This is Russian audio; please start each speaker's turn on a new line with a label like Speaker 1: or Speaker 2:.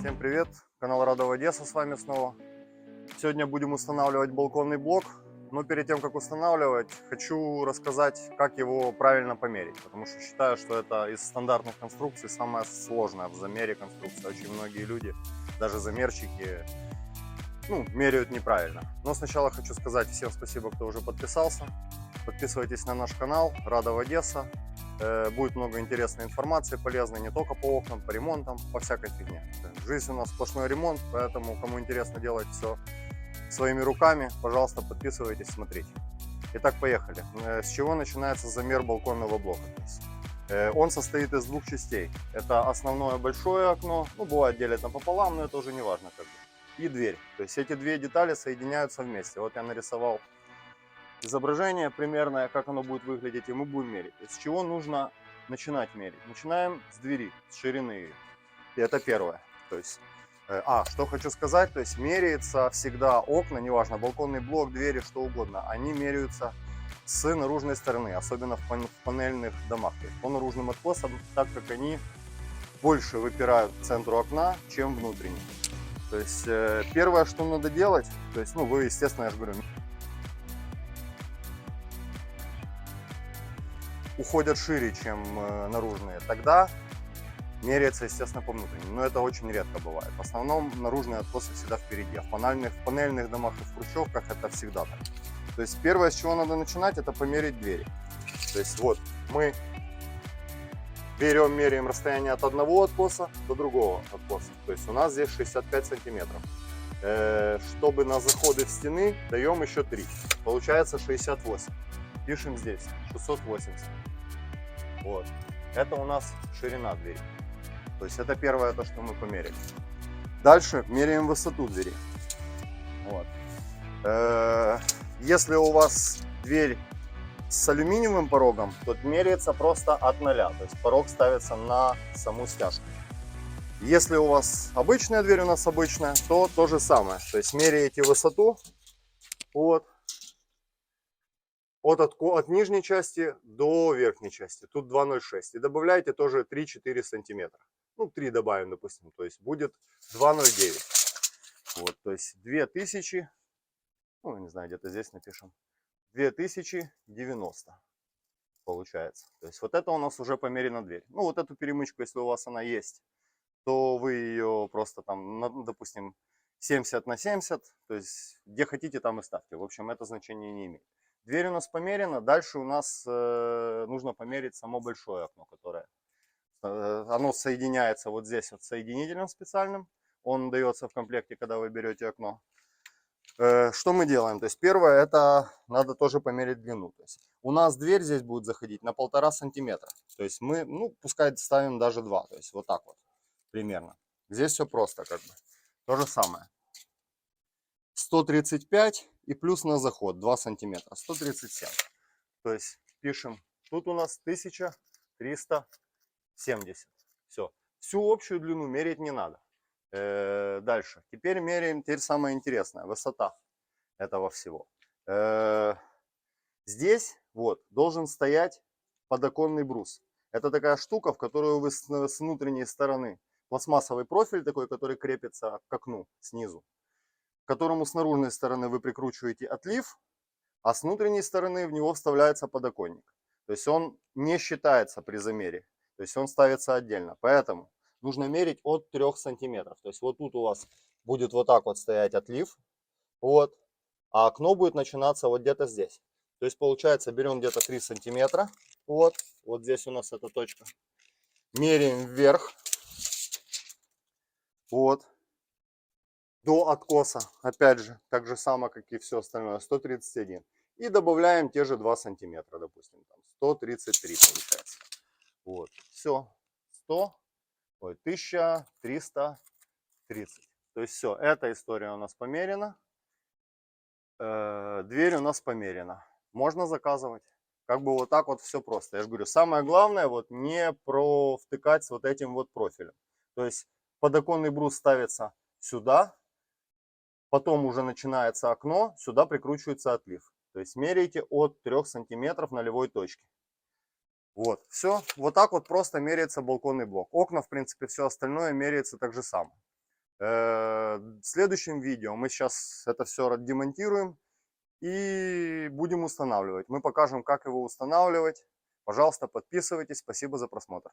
Speaker 1: Всем привет! Канал Радова Одесса с вами снова. Сегодня будем устанавливать балконный блок. Но перед тем, как устанавливать, хочу рассказать, как его правильно померить. Потому что считаю, что это из стандартных конструкций самая сложная в замере конструкция. Очень многие люди, даже замерщики, меряют неправильно. Но сначала хочу сказать всем спасибо, кто уже подписался. Подписывайтесь на наш канал Радова Одесса. Будет много интересной информации, полезной не только по окнам, по ремонтам, по всякой фигне. Жизнь у нас сплошной ремонт, поэтому кому интересно делать все своими руками, пожалуйста, подписывайтесь, смотрите. Итак, поехали. С чего начинается замер балконного блока? Он состоит из двух частей. Это основное большое окно, бывает делят напополам, но это уже не важно как бы. И дверь. То есть эти две детали соединяются вместе. Вот я нарисовал изображение примерное, как оно будет выглядеть, и мы будем мерить. С чего нужно начинать мерить? Начинаем с двери, с ширины ее. И это первое. То есть, что хочу сказать, то есть меряется всегда окна, неважно, балконный блок, двери, что угодно, они меряются с наружной стороны, особенно в панельных домах. То есть по наружным откосам, так как они больше выпирают к центру окна, чем внутренний. То есть первое, что надо делать, то есть, вы, естественно, я же говорю, уходят шире, чем наружные, тогда меряется, естественно, по внутренним. Но это очень редко бывает. В основном наружные откосы всегда впереди. А в панельных домах и в хрущевках это всегда так. То есть первое, с чего надо начинать, это померить двери. То есть вот мы меряем расстояние от одного откоса до другого откоса. То есть у нас здесь 65 сантиметров. Чтобы на заходы в стены даем еще 3. Получается 68. Пишем здесь 680. Вот. Это у нас ширина двери. То есть это первое, то, что мы померили. Дальше меряем высоту двери. Вот. Если у вас дверь с алюминиевым порогом, то меряется просто от 0. То есть порог ставится на саму стяжку. Если у вас обычная дверь, у нас обычная, то то же самое. То есть меряете высоту от нижней части до верхней части. Тут 2,06. И добавляете тоже 3-4 сантиметра. 3 добавим, допустим. То есть будет 2,09. Вот, то есть 2000, не знаю, где-то здесь напишем. 2090 получается. То есть вот это у нас уже померена дверь. Вот эту перемычку, если у вас она есть, то вы ее просто там, допустим, 70 на 70, то есть где хотите, там и ставьте. В общем, это значение не имеет. Дверь у нас померена, дальше у нас нужно померить само большое окно, которое оно соединяется вот здесь вот соединителем специальным. Он дается в комплекте, когда вы берете окно. Что мы делаем? То есть первое, это надо тоже померить длину. То есть у нас дверь здесь будет заходить на 1,5 сантиметра. То есть мы, пускай ставим даже 2. То есть вот так вот примерно. Здесь все просто как бы. То же самое. 135 и плюс на заход 2 сантиметра. 137. То есть пишем, тут у нас 1370. Все. Всю общую длину мерить не надо. Дальше. Теперь меряем, теперь самое интересное, высота этого всего. Здесь вот должен стоять подоконный брус. Это такая штука, в которую вы с внутренней стороны, пластмассовый профиль такой, который крепится к окну снизу, к которому с наружной стороны вы прикручиваете отлив, а с внутренней стороны в него вставляется подоконник. То есть он не считается при замере, то есть он ставится отдельно. Поэтому нужно мерить от 3 сантиметров. То есть вот тут у вас будет вот так вот стоять отлив, вот, а окно будет начинаться вот где-то здесь. То есть получается берем где-то 3 сантиметра, вот здесь у нас эта точка. Меряем вверх, вот, до откоса, опять же, так же само, как и все остальное, 131. И добавляем те же 2 сантиметра, допустим, там 133 получается. Вот, все, 1330. То есть все, эта история у нас померена. Дверь у нас померена. Можно заказывать. Как бы вот так вот все просто. Я же говорю, самое главное вот не провтыкать с вот этим вот профилем. То есть подоконный брус ставится сюда, потом уже начинается окно, сюда прикручивается отлив. То есть меряйте от 3 сантиметров нулевой точки. Вот, все. Вот так вот просто меряется балконный блок. Окна, в принципе, все остальное меряется так же само. В следующем видео мы сейчас это все демонтируем и будем устанавливать. Мы покажем, как его устанавливать. Пожалуйста, подписывайтесь. Спасибо за просмотр.